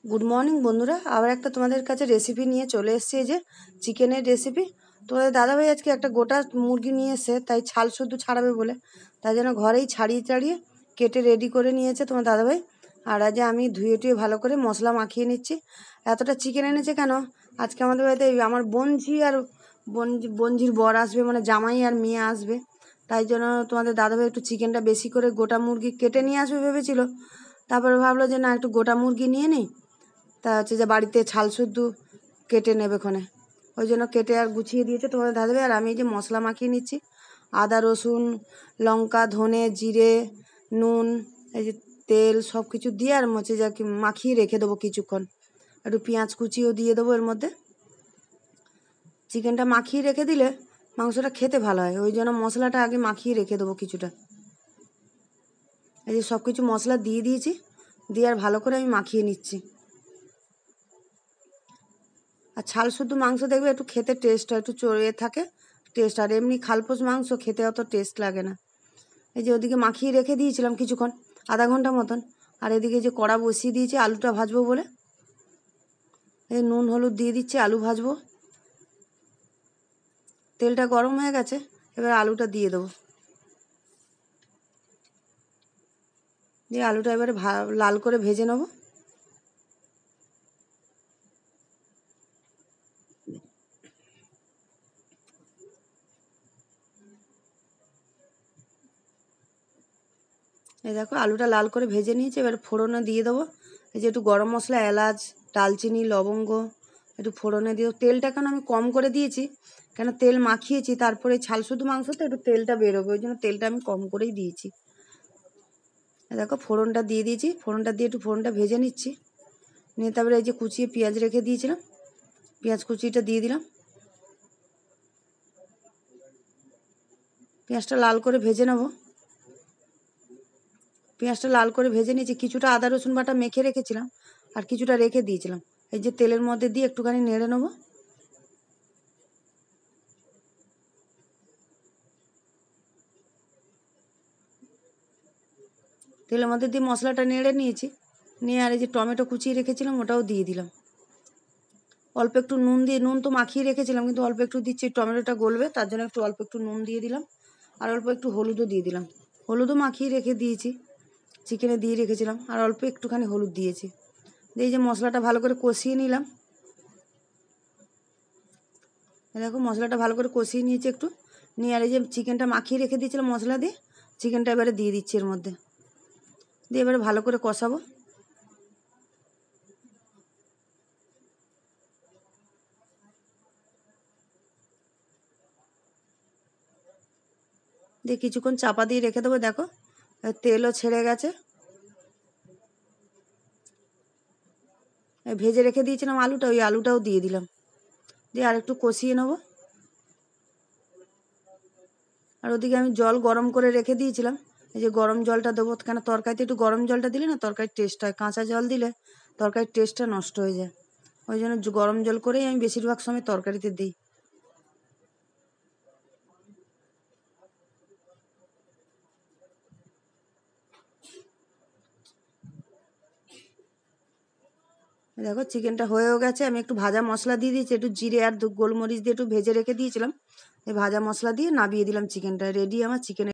Good morning বন্ধুরা, আবার একটা তোমাদের কাছে রেসিপি নিয়ে চলে এসেছি। এই যে চিকেনের রেসিপি। তোমাদের দাদাভাই আজকে একটা গোটা মুরগি নিয়ে এসে, তাই ছাল শুদ্ধ ছাড়াবে বলে তাই জন্য ঘরেই ছাড়িয়ে ছাড়িয়ে কেটে রেডি করে নিয়েছে তোমার দাদাভাই। আর আজ আমি ধুয়ে টুয়ে ভালো করে মশলা মাখিয়ে নিচ্ছি। এতটা চিকেন এনেছে কেন, আজকে আমাদের বাড়িতে আমার বোনঝি আর বোনঝির বর আসবে, মানে জামাই আর মেয়ে আসবে। তাই জন্য তোমাদের দাদাভাই একটু চিকেনটা বেশি করে গোটা মুরগি কেটে নিয়ে আসবে ভেবেছিল। তারপরে ভাবলো যে না, একটু গোটা মুরগি নিয়ে নিই। তা হচ্ছে যে বাড়িতে ছাল শুদ্ধ কেটে নেবে ক্ষণে, ওই জন্য কেটে আর গুছিয়ে দিয়েছে তোমাদের দাদাভাই। আর আমি এই যে মশলা মাখিয়ে নিচ্ছি, আদা রসুন লঙ্কা ধনে জিরে নুন, এই যে তেল সব কিছু দিয়ে আর হচ্ছে যে মাখিয়ে রেখে দেবো কিছুক্ষণ। একটু পেঁয়াজ কুচিও দিয়ে দেবো এর মধ্যে। চিকেনটা মাখিয়ে রেখে দিলে মাংসটা খেতে ভালো হয়, ওই জন্য মশলাটা আগে মাখিয়ে রেখে দেবো কিছুটা। এই যে সব কিছু মশলা দিয়ে দিয়েছি, দিয়ে আর ভালো করে আমি মাখিয়ে নিচ্ছি। আর ছাল শুদ্ধ মাংস দেখবে একটু খেতে টেস্ট হয়, একটু চড়িয়ে থাকে টেস্ট। আর এমনি খালপোষ মাংস খেতে অত টেস্ট লাগে না। এই যে ওদিকে মাখিয়ে রেখে দিয়েছিলাম কিছুক্ষণ, আধা ঘন্টা মতন। আর এদিকে যে কড়া বসিয়ে দিয়েছি আলুটা ভাজবো বলে, এই নুন হলুদ দিয়ে দিচ্ছি, আলু ভাজবো। তেলটা গরম হয়ে গেছে, এবার আলুটা দিয়ে দেবো। দিয়ে আলুটা এবারে লাল করে ভেজে নেবো। এই দেখো আলুটা লাল করে ভেজে নিয়েছি, এবার ফোড়নে দিয়ে দেবো। এই যে একটু গরম মশলা, এলাচ, দালচিনি, লবঙ্গ একটু ফোড়নে দিয়ে। তেলটা কেন আমি কম করে দিয়েছি, কেন তেল মাখিয়েছি, তারপরে ছাল শুধু মাংসতে একটু তেলটা বেরোবে, ওই জন্য তেলটা আমি কম করেই দিয়েছি। দেখো ফোড়নটা দিয়ে দিয়েছি, ফোড়নটা দিয়ে একটু ফোড়নটা ভেজে নিচ্ছি। নিয়ে তারপরে এই যে কুচিয়ে পেঁয়াজ রেখে দিয়েছিলাম, পেঁয়াজ কুচিটা দিয়ে দিলাম। পেঁয়াজটা লাল করে ভেজে নেবো। পেঁয়াজটা লাল করে ভেজে নিয়েছি, কিছুটা আদা রসুন বাটা মেখে রেখেছিলাম আর কিছুটা রেখে দিয়েছিলাম। এই যে তেলের মধ্যে দিয়ে একটুখানি নেড়ে নেবো। তেলের মধ্যে দিয়ে মশলাটা নেড়ে নিয়েছি, নিয়ে আর এই যে টমেটো কুচিয়ে রেখেছিলাম ওটাও দিয়ে দিলাম। অল্প একটু নুন দিয়ে, নুন তো মাখিয়ে রেখেছিলাম কিন্তু অল্প একটু দিচ্ছি, টমেটোটা গলবে তার জন্য একটু অল্প একটু নুন দিয়ে দিলাম। আর অল্প একটু হলুদও দিয়ে দিলাম, হলুদও মাখিয়ে রেখে দিয়েছি, চিকেনে দিয়ে রেখেছিলাম। আর অল্প একটুখানি হলুদ দিয়েছি। দিয়ে এই যে মশলাটা ভালো করে কষিয়ে নিলাম। দেখো মশলাটা ভালো করে কষিয়ে নিয়েছি একটু, নিয়ে আর এই যে চিকেনটা মাখিয়ে রেখে দিয়েছিলাম মশলা দিয়ে, চিকেনটা এবারে দিয়ে দিচ্ছি এর মধ্যে। দিয়ে এবারে ভালো করে কষাবো। দিয়ে কিছুক্ষণ চাপা দিয়ে রেখে দেবো। দেখো তেলও ছেড়ে গেছে। ভেজে রেখে দিয়েছিলাম আলুটা, ওই আলুটাও দিয়ে দিলাম। দিয়ে আর একটু কষিয়ে নেবো। আর ওদিকে আমি জল গরম করে রেখে দিয়েছিলাম, এই যে গরম জলটা দেবো। কেন তরকারিতে একটু গরম জলটা দিলে না তরকারির টেস্ট হয়, কাঁচা জল দিলে তরকারির টেস্টটা নষ্ট হয়ে যায়। ওই জন্য গরম জল করেই আমি বেশিরভাগ সময় তরকারিতে দিই। দেখো চিকেনটা হয়েও গেছে, আমি একটু ভাজা মশলা দিয়ে দিয়েছি, একটু জিরে আর গোলমরিচ দিয়ে একটু ভেজে রেখে দিয়েছিলাম। এই ভাজা মশলা দিয়ে নাবিয়ে দিলাম চিকেনটা। রেডি আমার চিকেন।